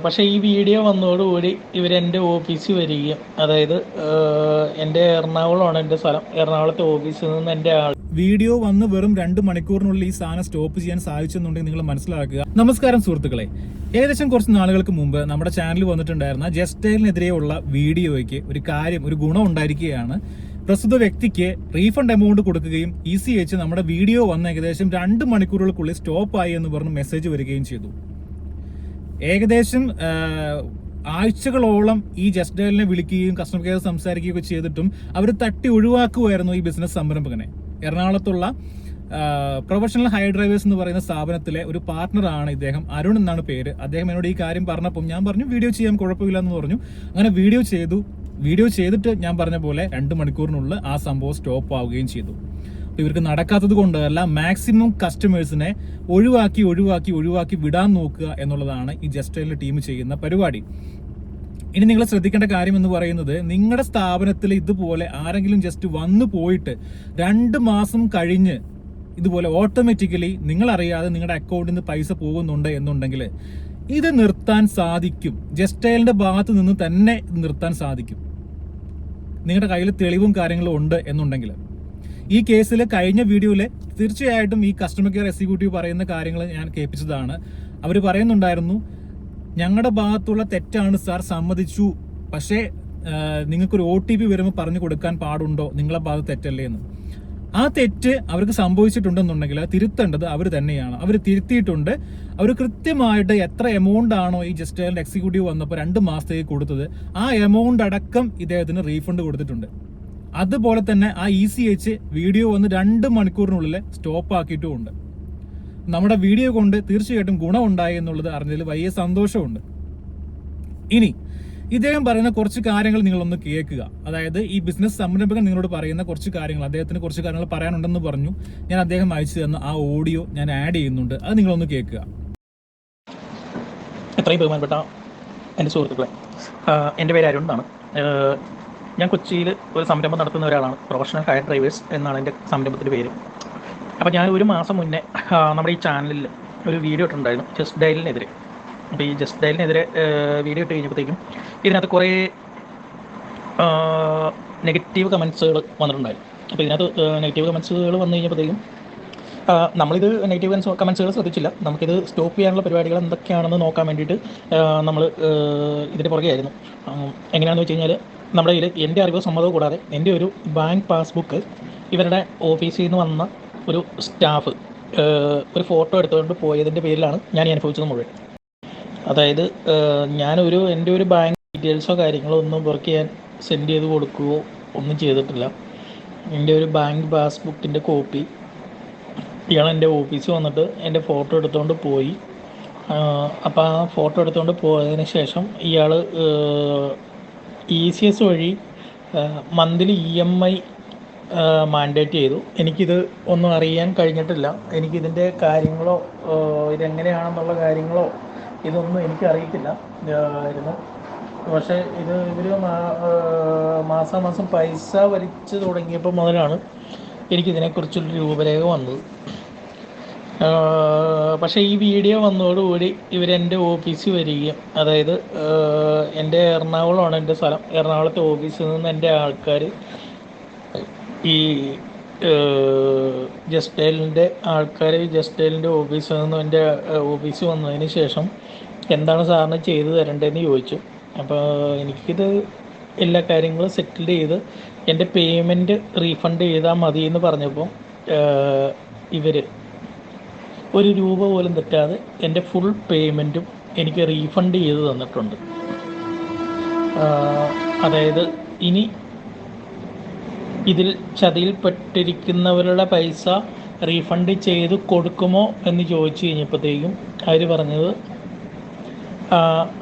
പക്ഷേ ഈ വീഡിയോ വന്നതോടുകൂടി ഇവരെൻ്റെ ഓഫീസിൽ വരികയും, അതായത് എൻ്റെ എറണാകുളമാണ് എൻ്റെ സ്ഥലം, എറണാകുളത്തെ ഓഫീസിൽ നിന്ന് എൻ്റെ വീഡിയോ വന്ന് വെറും 2 മണിക്കൂറിനുള്ളിൽ ഈ സാധനം സ്റ്റോപ്പ് ചെയ്യാൻ സാധിച്ചെന്നുണ്ടെങ്കിൽ നിങ്ങൾ മനസ്സിലാക്കുക. നമസ്കാരം സുഹൃത്തുക്കളെ, ഏകദേശം കുറച്ച് നാളുകൾക്ക് മുമ്പ് നമ്മുടെ ചാനലിൽ വന്നിട്ടുണ്ടായിരുന്ന ജസ്റ്റൈലിനെതിരെയുള്ള വീഡിയോയ്ക്ക് ഒരു ഗുണം ഉണ്ടായിരിക്കുകയാണ്. പ്രസ്തുത വ്യക്തിക്ക് റീഫണ്ട് എമൗണ്ട് കൊടുക്കുകയും ECH നമ്മുടെ വീഡിയോ വന്ന് ഏകദേശം 2 മണിക്കൂറുകൾക്കുള്ളിൽ സ്റ്റോപ്പായി എന്ന് പറഞ്ഞ് മെസ്സേജ് വരികയും ചെയ്തു. ഏകദേശം ആഴ്ചകളോളം ഈ ജസ്റ്റൈലിനെ വിളിക്കുകയും കസ്റ്റമർ കെയർ സംസാരിക്കുകയൊക്കെ ചെയ്തിട്ടും അവർ തട്ടി ഒഴിവാക്കുമായിരുന്നു ഈ ബിസിനസ് സംരംഭകനെ. എറണാകുളത്തുള്ള പ്രൊഫഷണൽ ഹയർ ഡ്രൈവേഴ്സ് എന്ന് പറയുന്ന സ്ഥാപനത്തിലെ ഒരു പാർട്ണറാണ് ഇദ്ദേഹം, അരുൺ എന്നാണ് പേര്. അദ്ദേഹം എന്നോട് ഈ കാര്യം പറഞ്ഞപ്പോൾ ഞാൻ പറഞ്ഞു വീഡിയോ ചെയ്യാൻ കുഴപ്പമില്ല എന്ന് പറഞ്ഞു. അങ്ങനെ വീഡിയോ ചെയ്തിട്ട് ഞാൻ പറഞ്ഞ പോലെ 2 മണിക്കൂറിനുള്ളിൽ ആ സംഭവം സ്റ്റോപ്പ് ആവുകയും ചെയ്തു. ഇവർക്ക് നടക്കാത്തത് കൊണ്ടല്ല, മാക്സിമം കസ്റ്റമേഴ്സിനെ ഒഴിവാക്കി വിടാൻ നോക്കുക എന്നുള്ളതാണ് ഈ ജസ്റ്റൈലിന്റെ ടീം ചെയ്യുന്ന പരിപാടി. ഇനി നിങ്ങൾ ശ്രദ്ധിക്കേണ്ട കാര്യം എന്ന് പറയുന്നത്, നിങ്ങളുടെ സ്ഥാപനത്തിൽ ഇതുപോലെ ആരെങ്കിലും ജസ്റ്റ് വന്നു പോയിട്ട് 2 മാസം കഴിഞ്ഞ് ഇതുപോലെ ഓട്ടോമാറ്റിക്കലി നിങ്ങൾ അറിയാതെ നിങ്ങളുടെ അക്കൗണ്ടിൽ നിന്ന് പൈസ പോകുന്നുണ്ട് എന്നുണ്ടെങ്കിൽ ഇത് നിർത്താൻ സാധിക്കും. ജസ്റ്റൈലിന്റെ ഭാഗത്ത് നിന്ന് തന്നെ നിർത്താൻ സാധിക്കും, നിങ്ങളുടെ കയ്യിൽ തെളിവും കാര്യങ്ങളും ഉണ്ട് എന്നുണ്ടെങ്കിൽ. ഈ കേസിൽ കഴിഞ്ഞ വീഡിയോയിൽ തീർച്ചയായിട്ടും ഈ കസ്റ്റമർ കെയർ എക്സിക്യൂട്ടീവ് പറയുന്ന കാര്യങ്ങൾ ഞാൻ കേൾപ്പിച്ചതാണ്. അവർ പറയുന്നുണ്ടായിരുന്നു, ഞങ്ങളുടെ ഭാഗത്തുള്ള തെറ്റാണ് സാർ, സമ്മതിച്ചു, പക്ഷേ നിങ്ങൾക്കൊരു OTP വരുമ്പോൾ പറഞ്ഞു കൊടുക്കാൻ പാടുണ്ടോ, നിങ്ങളെ ഭാഗത്ത് തെറ്റല്ലേ എന്ന്. ആ തെറ്റ് അവർക്ക് സംഭവിച്ചിട്ടുണ്ടെന്നുണ്ടെങ്കിൽ തിരുത്തേണ്ടത് അവർ തന്നെയാണ്. അവർ തിരുത്തിയിട്ടുണ്ട്. അവർ കൃത്യമായിട്ട് എത്ര എമൗണ്ട് ആണോ ഈ ജസ്റ്റൈലിന്റെ എക്സിക്യൂട്ടീവ് വന്നപ്പോൾ 2 മാസത്തേക്ക് കൊടുത്തത്, ആ എമൗണ്ട് അടക്കം ഇദ്ദേഹത്തിന് റീഫണ്ട് കൊടുത്തിട്ടുണ്ട്. അതുപോലെ തന്നെ ആ ECH വീഡിയോ വന്ന് 2 മണിക്കൂറിനുള്ളിൽ സ്റ്റോപ്പ് ആക്കിയിട്ടുമുണ്ട്. നമ്മുടെ വീഡിയോ കൊണ്ട് തീർച്ചയായിട്ടും ഗുണമുണ്ടായി എന്നുള്ളത് അറിഞ്ഞതിൽ വലിയ സന്തോഷമുണ്ട്. ഇനി ഇദ്ദേഹം പറയുന്ന കുറച്ച് കാര്യങ്ങൾ നിങ്ങളൊന്ന് കേൾക്കുക. അതായത് ഈ ബിസിനസ് സംരംഭകൻ നിങ്ങളോട് പറയുന്ന കുറച്ച് കാര്യങ്ങൾ, അദ്ദേഹത്തിന് കുറച്ച് കാര്യങ്ങൾ പറയാനുണ്ടെന്ന് പറഞ്ഞു. ഞാൻ അദ്ദേഹം അയച്ചു തന്ന ആ ഓഡിയോ ഞാൻ ആഡ് ചെയ്യുന്നുണ്ട്, അത് നിങ്ങളൊന്ന് കേൾക്കുക. എത്രയും ബഹുമാനപ്പെട്ട എൻ്റെ സുഹൃത്തുക്കളെ, എൻ്റെ പേര് അരുൺ എന്നാണ്. ഞാൻ കൊച്ചിയിൽ ഒരു സംരംഭം നടത്തുന്ന ഒരാളാണ്. പ്രൊഫഷണൽ ഹയർ ഡ്രൈവേഴ്സ് എന്നാണ് എൻ്റെ സംരംഭത്തിൻ്റെ പേര്. അപ്പോൾ ഞാൻ ഒരു മാസം മുന്നേ നമ്മുടെ ഈ ചാനലിൽ ഒരു വീഡിയോ ഇട്ടിട്ടുണ്ടായിരുന്നു ജസ്റ്റൈലിനെതിരെ. അപ്പോൾ ഈ ജസ്റ്റൈലിനെതിരെ വീഡിയോ ഇട്ട് കഴിഞ്ഞപ്പോഴത്തേക്കും ഇതിനകത്ത് കുറേ നെഗറ്റീവ് കമൻസുകൾ വന്നിട്ടുണ്ടായിരുന്നു. അപ്പോൾ ഇതിനകത്ത് നെഗറ്റീവ് കമൻസുകൾ വന്നു കഴിഞ്ഞപ്പോഴത്തേക്കും നമ്മളിത് നെഗറ്റീവ് കമൻസുകൾ ശ്രദ്ധിച്ചില്ല. നമുക്കിത് സ്റ്റോപ്പ് ചെയ്യാനുള്ള പരിപാടികൾ എന്തൊക്കെയാണെന്ന് നോക്കാൻ വേണ്ടിയിട്ട് നമ്മൾ ഇതിൻ്റെ പുറകെയായിരുന്നു. എങ്ങനെയാണെന്ന് വെച്ച് കഴിഞ്ഞാൽ, നമ്മുടെ കയ്യിൽ എൻ്റെ അറിവോ സമ്മതവും കൂടാതെ എൻ്റെ ഒരു ബാങ്ക് പാസ്ബുക്ക് ഇവരുടെ ഓഫീസിൽ നിന്ന് വന്ന ഒരു സ്റ്റാഫ് ഒരു ഫോട്ടോ എടുത്തുകൊണ്ട് പോയതിൻ്റെ പേരിലാണ് ഞാൻ ഈ അനുഭവിച്ചത് മുഴുവൻ. അതായത് എൻ്റെ ഒരു ബാങ്ക് ഡീറ്റെയിൽസോ കാര്യങ്ങളോ ഒന്നും പുറത്ത് ഞാൻ സെൻഡ് ചെയ്ത് കൊടുക്കുകയോ ഒന്നും ചെയ്തിട്ടില്ല. എൻ്റെ ഒരു ബാങ്ക് പാസ്ബുക്കിൻ്റെ കോപ്പി ഇയാൾ എൻ്റെ ഓഫീസിൽ വന്നിട്ട് എൻ്റെ ഫോട്ടോ എടുത്തുകൊണ്ട് പോയി. അപ്പോൾ ആ ഫോട്ടോ എടുത്തുകൊണ്ട് പോയതിന് ശേഷം ഇയാൾ ECS വഴി മന്ത്ലി EMI മാൻഡേറ്റ് ചെയ്തു. എനിക്കിത് ഒന്നും അറിയാൻ കഴിഞ്ഞിട്ടില്ല. എനിക്കിതിൻ്റെ കാര്യങ്ങളോ ഇതെങ്ങനെയാണെന്നുള്ള കാര്യങ്ങളോ ഇതൊന്നും എനിക്കറിയത്തില്ല ആയിരുന്നു. പക്ഷേ ഇവർ മാസാമാസം പൈസ വലിച്ചു തുടങ്ങിയപ്പോൾ മുതലാണ് എനിക്കിതിനെക്കുറിച്ചൊരു രൂപരേഖ വന്നത്. പക്ഷേ ഈ വീഡിയോ വന്നതോടുകൂടി ഇവരെൻ്റെ ഓഫീസിൽ വരികയും, അതായത് എൻ്റെ എറണാകുളമാണ് എൻ്റെ സ്ഥലം, എറണാകുളത്തെ ഓഫീസിൽ നിന്ന് എൻ്റെ ആൾക്കാർ ഈ ജസ്റ്റൈലിൻ്റെ ഓഫീസിൽ നിന്ന് എൻ്റെ ഓഫീസിൽ വന്നതിന് ശേഷം എന്താണ് സാറിന് ചെയ്തു തരേണ്ടതെന്ന് ചോദിച്ചു. അപ്പോൾ എനിക്കിത് എല്ലാ കാര്യങ്ങളും സെറ്റിൽ ചെയ്ത് എൻ്റെ പേയ്മെൻറ്റ് റീഫണ്ട് ചെയ്താൽ മതി എന്ന് പറഞ്ഞപ്പോൾ ഇവർ ഒരു രൂപ പോലും തെറ്റാതെ എൻ്റെ ഫുൾ പേയ്മെൻറ്റും എനിക്ക് റീഫണ്ട് ചെയ്ത് തന്നിട്ടുണ്ട്. അതായത് ഇനി ഇതിൽ ചതിയിൽപ്പെട്ടിരിക്കുന്നവരുടെ പൈസ റീഫണ്ട് ചെയ്ത് കൊടുക്കുമോ എന്ന് ചോദിച്ചു കഴിഞ്ഞപ്പോഴത്തേക്കും അവർ പറഞ്ഞത്,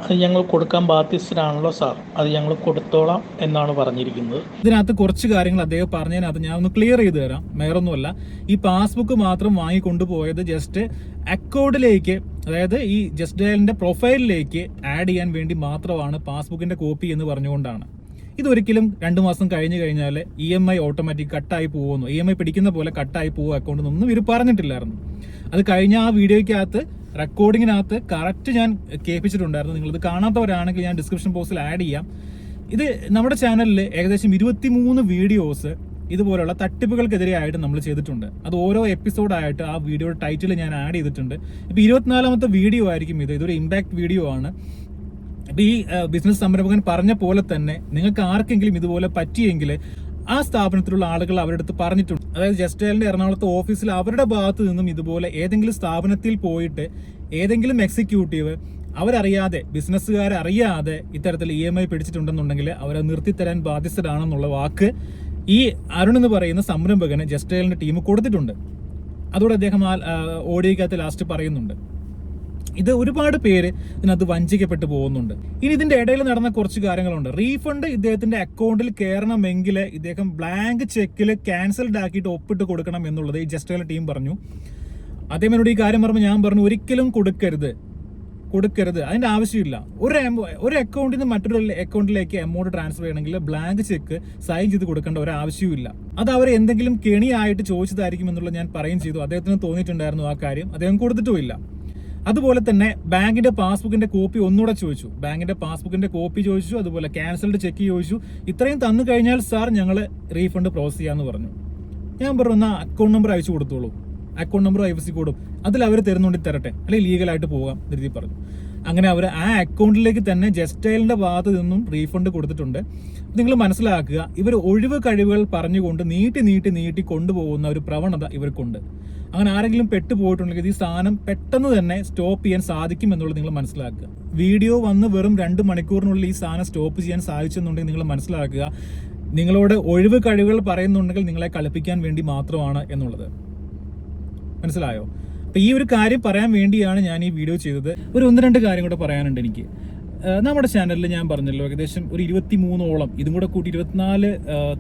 അത് ഞങ്ങൾ കൊടുക്കാൻ ബാധ്യസ്ഥരാണല്ലോ സാർ, അത് ഞങ്ങൾ കൊടുത്തോളാം എന്നാണ് പറഞ്ഞിരിക്കുന്നത്. ഇതിനകത്ത് കുറച്ച് കാര്യങ്ങൾ അദ്ദേഹം പറഞ്ഞതിനകത്ത് ഞാൻ ഒന്ന് ക്ലിയർ ചെയ്ത് തരാം. വേറൊന്നുമല്ല, ഈ പാസ്ബുക്ക് മാത്രം വാങ്ങിക്കൊണ്ടുപോയത് ജസ്റ്റ് അക്കൗണ്ടിലേക്ക്, അതായത് ഈ ജസ്റ്റൈലിന്റെ പ്രൊഫൈലിലേക്ക് ആഡ് ചെയ്യാൻ വേണ്ടി മാത്രമാണ് പാസ്ബുക്കിന്റെ കോപ്പി എന്ന് പറഞ്ഞുകൊണ്ടാണ്. ഇതൊരിക്കലും 2 മാസം കഴിഞ്ഞ് കഴിഞ്ഞാൽ EMI ഓട്ടോമാറ്റിക് കട്ടായി പോകുന്നു, EMI പിടിക്കുന്ന പോലെ കട്ടായി പോകും അക്കൗണ്ടിൽ നിന്നൊന്നും ഇവർ പറഞ്ഞിട്ടില്ലായിരുന്നു. അത് കഴിഞ്ഞ ആ വീഡിയോയ്ക്കകത്ത് റെക്കോർഡിങ്ങിനകത്ത് കറക്റ്റ് ഞാൻ കേൾപ്പിച്ചിട്ടുണ്ടായിരുന്നു. നിങ്ങളിത് കാണാത്തവരാണെങ്കിൽ ഞാൻ ഡിസ്ക്രിപ്ഷൻ ബോക്സിൽ ആഡ് ചെയ്യാം. ഇത് നമ്മുടെ ചാനലിൽ ഏകദേശം 23 വീഡിയോസ് ഇതുപോലുള്ള തട്ടിപ്പുകൾക്കെതിരെയായിട്ട് നമ്മൾ ചെയ്തിട്ടുണ്ട്. അത് ഓരോ എപ്പിസോഡായിട്ട് ആ വീഡിയോയുടെ ടൈറ്റിൽ ഞാൻ ആഡ് ചെയ്തിട്ടുണ്ട്. ഇപ്പോൾ 24ാമത്തെ വീഡിയോ ആയിരിക്കും ഇത്. ഇതൊരു ഇമ്പാക്ട് വീഡിയോ ആണ്. അപ്പോൾ ഈ ബിസിനസ് സംരംഭകൻ പറഞ്ഞ പോലെ തന്നെ നിങ്ങൾക്ക് ആർക്കെങ്കിലും ഇതുപോലെ പറ്റിയെങ്കിൽ ആ സ്ഥാപനത്തിലുള്ള ആളുകൾ അവരുടെ അടുത്ത് പറഞ്ഞിട്ടുണ്ട്. അതായത് ജസ്റ്റൈലിന്റെ എറണാകുളത്തെ ഓഫീസിൽ അവരുടെ ഭാഗത്ത് നിന്നും ഇതുപോലെ ഏതെങ്കിലും സ്ഥാപനത്തിൽ പോയിട്ട് ഏതെങ്കിലും എക്സിക്യൂട്ടീവ് അവരറിയാതെ, ബിസിനസ്സുകാരറിയാതെ ഇത്തരത്തിൽ EMI പിടിച്ചിട്ടുണ്ടെന്നുണ്ടെങ്കിൽ അവരെ നിർത്തിത്തരാൻ ബാധ്യസ്ഥരാണെന്നുള്ള വാക്ക് ഈ അരുൺ എന്ന് പറയുന്ന സംരംഭകന് ജസ്റ്റൈലിന്റെ ടീം കൊടുത്തിട്ടുണ്ട്. അതോടെ അദ്ദേഹം ആ ഓഡിയോയ്ക്കകത്ത് ലാസ്റ്റ് പറയുന്നുണ്ട്. ഇത് ഒരുപാട് പേര് ഇതിനകത്ത് വഞ്ചിക്കപ്പെട്ടു പോകുന്നുണ്ട്. ഇനി ഇതിന്റെ ഇടയിൽ നടന്ന കുറച്ച് കാര്യങ്ങളുണ്ട്. റീഫണ്ട് ഇദ്ദേഹത്തിന്റെ അക്കൗണ്ടിൽ കയറണമെങ്കിൽ ഇദ്ദേഹം ബ്ലാങ്ക് ചെക്കിൽ ക്യാൻസൽഡ് ആക്കിയിട്ട് ഒപ്പിട്ട് കൊടുക്കണം എന്നുള്ളത് ഈ ജസ്റ്റൈൽ ടീം പറഞ്ഞു. അദ്ദേഹം എന്നോട് ഈ കാര്യം പറയുമ്പോൾ ഞാൻ പറഞ്ഞു, ഒരിക്കലും കൊടുക്കരുത്, അതിന്റെ ആവശ്യമില്ല. ഒരു അക്കൗണ്ടിൽ നിന്ന് മറ്റൊരു അക്കൗണ്ടിലേക്ക് എമൗണ്ട് ട്രാൻസ്ഫർ ചെയ്യണമെങ്കിൽ ബ്ലാങ്ക് ചെക്ക് സൈൻ ചെയ്ത് കൊടുക്കേണ്ട ഒരു ആവശ്യമില്ല. അത് അവർ എന്തെങ്കിലും കെണിയായിട്ട് ചോദിച്ചതായിരിക്കും എന്നുള്ളത് ഞാൻ പറയുകയും ചെയ്തു. അദ്ദേഹത്തിന് തോന്നിയിട്ടുണ്ടായിരുന്നു ആ കാര്യം, അദ്ദേഹം കൊടുത്തിട്ടുമില്ല. അതുപോലെ തന്നെ ബാങ്കിന്റെ പാസ്ബുക്കിന്റെ കോപ്പി ഒന്നുകൂടെ ചോദിച്ചു, അതുപോലെ ക്യാൻസൽഡ് ചെക്ക് ചോദിച്ചു. ഇത്രയും തന്നു കഴിഞ്ഞാൽ സാർ ഞങ്ങൾ റീഫണ്ട് പ്രോസസ് ചെയ്യാന്ന് പറഞ്ഞു. ഞാൻ പറഞ്ഞു, എന്നാൽ അക്കൗണ്ട് നമ്പർ അയച്ചു കൊടുത്തോളൂ, അക്കൗണ്ട് നമ്പർ IFSC കോഡും അതിൽ അവർ തരുന്നുണ്ടെങ്കിൽ തരട്ടെ, അല്ലെങ്കിൽ ലീഗലായിട്ട് പോകാം രീതി പറഞ്ഞു. അങ്ങനെ അവർ ആ അക്കൗണ്ടിലേക്ക് തന്നെ ജസ്റ്റൈലിന്റെ ഭാഗത്ത് നിന്നും റീഫണ്ട് കൊടുത്തിട്ടുണ്ട്. നിങ്ങൾ മനസ്സിലാക്കുക, ഇവർ ഒഴിവ് കഴിവുകൾ പറഞ്ഞുകൊണ്ട് നീട്ടി കൊണ്ടുപോകുന്ന ഒരു പ്രവണത ഇവർക്കുണ്ട്. അങ്ങനെ ആരെങ്കിലും പെട്ടുപോയിട്ടുണ്ടെങ്കിൽ ഈ സാധനം പെട്ടെന്ന് തന്നെ സ്റ്റോപ്പ് ചെയ്യാൻ സാധിക്കും എന്നുള്ളത് നിങ്ങൾ മനസ്സിലാക്കുക. വീഡിയോ വന്ന് വെറും 2 മണിക്കൂറിനുള്ളിൽ ഈ സാധനം സ്റ്റോപ്പ് ചെയ്യാൻ സാധിച്ചെന്നുണ്ടെങ്കിൽ നിങ്ങൾ മനസ്സിലാക്കുക, നിങ്ങളോട് ഒഴിവ് കഴിവുകൾ പറയുന്നുണ്ടെങ്കിൽ നിങ്ങളെ കളിപ്പിക്കാൻ വേണ്ടി മാത്രമാണ് എന്നുള്ളത്. മനസ്സിലായോ? അപ്പൊ ഈ ഒരു കാര്യം പറയാൻ വേണ്ടിയാണ് ഞാൻ ഈ വീഡിയോ ചെയ്തത്. ഒരു 1-2 കാര്യം കൂടെ പറയാനുണ്ട് എനിക്ക്. നമ്മുടെ ചാനലിൽ ഞാൻ പറഞ്ഞല്ലോ ഏകദേശം ഒരു 23ഓളം, ഇതും കൂടെ കൂട്ടി 24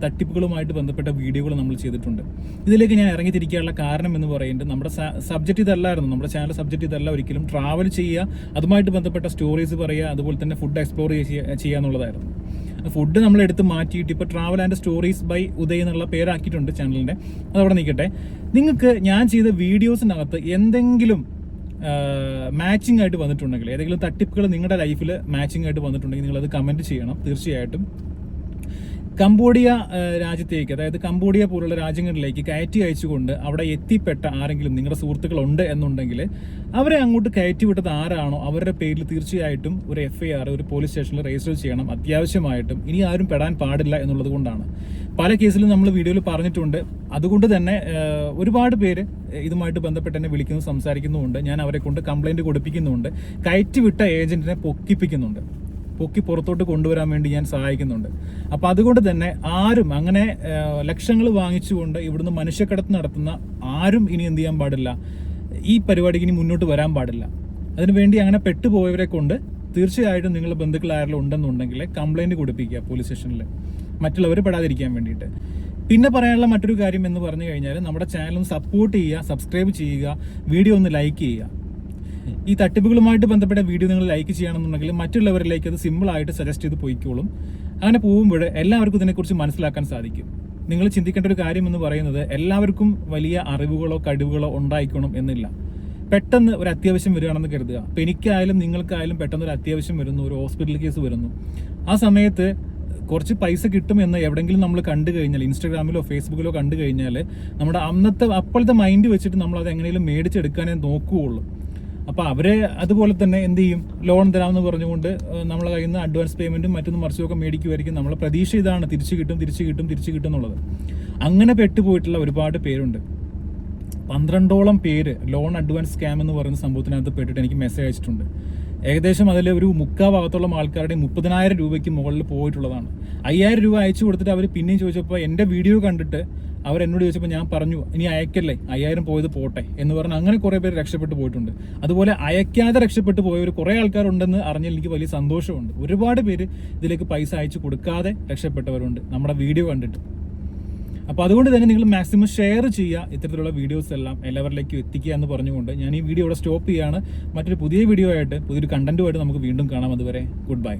തട്ടിപ്പുകളുമായിട്ട് ബന്ധപ്പെട്ട വീഡിയോകൾ നമ്മൾ ചെയ്തിട്ടുണ്ട്. ഇതിലേക്ക് ഞാൻ ഇറങ്ങിത്തിരിക്കാനുള്ള കാരണം എന്ന് പറയുന്നത് നമ്മുടെ സബ്ജക്റ്റ് ഇതല്ലായിരുന്നു. നമ്മുടെ ചാനൽ സബ്ജക്റ്റ് ഇതല്ല ഒരിക്കലും. ട്രാവൽ ചെയ്യുക, അതുമായിട്ട് ബന്ധപ്പെട്ട സ്റ്റോറീസ് പറയുക, അതുപോലെ തന്നെ ഫുഡ് എക്സ്പ്ലോർ ചെയ്യുക എന്നുള്ളതായിരുന്നു. ഫുഡ് നമ്മൾ എടുത്ത് മാറ്റിയിട്ട് ഇപ്പോൾ travel and stories by Uday എന്നുള്ള പേരാക്കിയിട്ടുണ്ട് ചാനലിൻ്റെ. അതവിടെ നിൽക്കട്ടെ. നിങ്ങൾക്ക് ഞാൻ ചെയ്ത വീഡിയോസിനകത്ത് എന്തെങ്കിലും മാച്ചിങ് ആയിട്ട് വന്നിട്ടുണ്ടെങ്കിൽ, ഏതെങ്കിലും തട്ടിപ്പുകൾ നിങ്ങളുടെ ലൈഫിൽ മാച്ചിങ് ആയിട്ട് വന്നിട്ടുണ്ടെങ്കിൽ നിങ്ങളത് കമൻറ്റ് ചെയ്യണം തീർച്ചയായിട്ടും. കംബോഡിയ രാജ്യത്തേക്ക്, അതായത് കംബോഡിയ പോലുള്ള രാജ്യങ്ങളിലേക്ക് കയറ്റി അയച്ചുകൊണ്ട് അവിടെ എത്തിപ്പെട്ട ആരെങ്കിലും നിങ്ങളുടെ സുഹൃത്തുക്കളുണ്ട് എന്നുണ്ടെങ്കിൽ അവരെ അങ്ങോട്ട് കയറ്റി വിട്ടത് ആരാണോ അവരുടെ പേരിൽ തീർച്ചയായിട്ടും ഒരു FIR ഒരു പോലീസ് സ്റ്റേഷനിൽ രജിസ്റ്റർ ചെയ്യണം അത്യാവശ്യമായിട്ടും. ഇനി ആരും പെടാൻ പാടില്ല എന്നുള്ളത് കൊണ്ടാണ്. പല കേസിലും നമ്മൾ വീഡിയോയിൽ പറഞ്ഞിട്ടുണ്ട്. അതുകൊണ്ട് തന്നെ ഒരുപാട് പേര് ഇതുമായിട്ട് ബന്ധപ്പെട്ട് എന്നെ വിളിക്കുന്നു, സംസാരിക്കുന്നുമുണ്ട്. ഞാൻ അവരെ കൊണ്ട് കംപ്ലൈൻറ്റ് കൊടുപ്പിക്കുന്നുണ്ട്. കയറ്റിവിട്ട ഏജന്റിനെ പൊക്കി പുറത്തോട്ട് കൊണ്ടുവരാൻ വേണ്ടി ഞാൻ സഹായിക്കുന്നുണ്ട്. അപ്പോൾ അതുകൊണ്ട് തന്നെ ആരും അങ്ങനെ ലക്ഷങ്ങൾ വാങ്ങിച്ചുകൊണ്ട് ഇവിടുന്ന് മനുഷ്യക്കടത്ത് നടത്തുന്ന ആരും ഇനി എന്ത് ചെയ്യാൻ പാടില്ല, ഈ പരിപാടിക്ക് ഇനി മുന്നോട്ട് വരാൻ പാടില്ല. അതിനുവേണ്ടി അങ്ങനെ പെട്ടുപോയവരെ കൊണ്ട് തീർച്ചയായിട്ടും നിങ്ങളുടെ ബന്ധുക്കൾ ആരെങ്കിലും ഉണ്ടെന്നുണ്ടെങ്കിൽ കംപ്ലൈൻറ്റ് കൊടുപ്പിക്കുക പോലീസ് സ്റ്റേഷനിൽ, മറ്റുള്ളവർ പെടാതിരിക്കാൻ വേണ്ടിയിട്ട്. പിന്നെ പറയാനുള്ള മറ്റൊരു കാര്യം എന്ന് പറഞ്ഞു കഴിഞ്ഞാൽ നമ്മുടെ ചാനൽ സപ്പോർട്ട് ചെയ്യുക, സബ്സ്ക്രൈബ് ചെയ്യുക, വീഡിയോ ഒന്ന് ലൈക്ക് ചെയ്യുക. ഈ തട്ടിപ്പുകളുമായിട്ട് ബന്ധപ്പെട്ട വീഡിയോ നിങ്ങൾ ലൈക്ക് ചെയ്യണമെന്നുണ്ടെങ്കിൽ മറ്റുള്ളവരിലേക്ക് അത് സിമ്പിളായിട്ട് സജസ്റ്റ് ചെയ്ത് പോയിക്കോളും. അങ്ങനെ പോകുമ്പോൾ എല്ലാവർക്കും ഇതിനെക്കുറിച്ച് മനസ്സിലാക്കാൻ സാധിക്കും. നിങ്ങൾ ചിന്തിക്കേണ്ട ഒരു കാര്യം എന്ന് പറയുന്നത് എല്ലാവർക്കും വലിയ അറിവുകളോ കഴിവുകളോ ഉണ്ടായിക്കണം എന്നില്ല. പെട്ടെന്ന് ഒരു അത്യാവശ്യം വരികയാണെന്ന് കരുതുക. അപ്പോൾ എനിക്കായാലും നിങ്ങൾക്കായാലും പെട്ടെന്ന് ഒരു അത്യാവശ്യം വരുന്നു, ഒരു ഹോസ്പിറ്റൽ കേസ് വരുന്നു. ആ സമയത്ത് കുറച്ച് പൈസ കിട്ടും എന്ന് എവിടെയെങ്കിലും നമ്മൾ കണ്ടു കഴിഞ്ഞാൽ, ഇൻസ്റ്റാഗ്രാമിലോ ഫേസ്ബുക്കിലോ കണ്ടു കഴിഞ്ഞാൽ നമ്മുടെ അപ്പോഴത്തെ മൈൻഡ് വെച്ചിട്ട് നമ്മൾ അത് എങ്ങനെയും മേടിച്ചെടുക്കാനേ നോക്കുകയുള്ളൂ. അപ്പോൾ അവരെ അതുപോലെ തന്നെ എന്ത് ചെയ്യും, ലോൺ തരാമെന്ന് പറഞ്ഞുകൊണ്ട് നമ്മളെ കയ്യിൽ നിന്ന് അഡ്വാൻസ് പേയ്മെൻറ്റും മറ്റൊന്നും മറിച്ചുമൊക്കെ മേടിക്കുമായിരിക്കും. നമ്മളെ പ്രതീക്ഷ ഇതാണ്, തിരിച്ചു കിട്ടും എന്നുള്ളത്. അങ്ങനെ പെട്ടുപോയിട്ടുള്ള ഒരുപാട് പേരുണ്ട്. 12ഓളം പേര് ലോൺ അഡ്വാൻസ് സ്കാം എന്ന് പറയുന്ന സംഭവത്തിനകത്ത് പെട്ടിട്ട് എനിക്ക് മെസ്സേജ് അയച്ചിട്ടുണ്ട്. ഏകദേശം അതിൽ ഒരു 3/4 ഭാഗത്തോളം ആൾക്കാരുടെ 30,000 രൂപയ്ക്ക് മുകളിൽ പോയിട്ടുള്ളതാണ്. 5,000 രൂപ അയച്ചു കൊടുത്തിട്ട് അവർ പിന്നെയും ചോദിച്ചപ്പോൾ എൻ്റെ വീഡിയോ കണ്ടിട്ട് അവരെന്നോട് ചോദിച്ചപ്പോൾ ഞാൻ പറഞ്ഞു, ഇനി അയക്കല്ലേ, 5,000 പോയത് പോട്ടെ എന്ന് പറഞ്ഞ് അങ്ങനെ കുറേ പേര് രക്ഷപ്പെട്ടു പോയിട്ടുണ്ട്. അതുപോലെ അയക്കാതെ രക്ഷപ്പെട്ടു പോയവർ കുറേ ആൾക്കാരുണ്ടെന്ന് അറിഞ്ഞാൽ എനിക്ക് വലിയ സന്തോഷമുണ്ട്. ഒരുപാട് പേര് ഇതിലേക്ക് പൈസ അയച്ചു കൊടുക്കാതെ രക്ഷപ്പെട്ടവരുണ്ട് നമ്മുടെ വീഡിയോ കണ്ടിട്ട്. അപ്പോൾ അതുകൊണ്ട് തന്നെ നിങ്ങൾ മാക്സിമം ഷെയർ ചെയ്യുക, ഇത്തരത്തിലുള്ള വീഡിയോസ് എല്ലാം എല്ലാവരിലേക്കും എത്തിക്കുക എന്ന് പറഞ്ഞുകൊണ്ട് ഞാൻ ഈ വീഡിയോ ഇവിടെ സ്റ്റോപ്പ് ചെയ്യുകയാണ്. മറ്റൊരു പുതിയ വീഡിയോ ആയിട്ട്, പുതിയൊരു കണ്ടന്റുമായിട്ട് നമുക്ക് വീണ്ടും കാണാം. അതുവരെ ഗുഡ് ബൈ.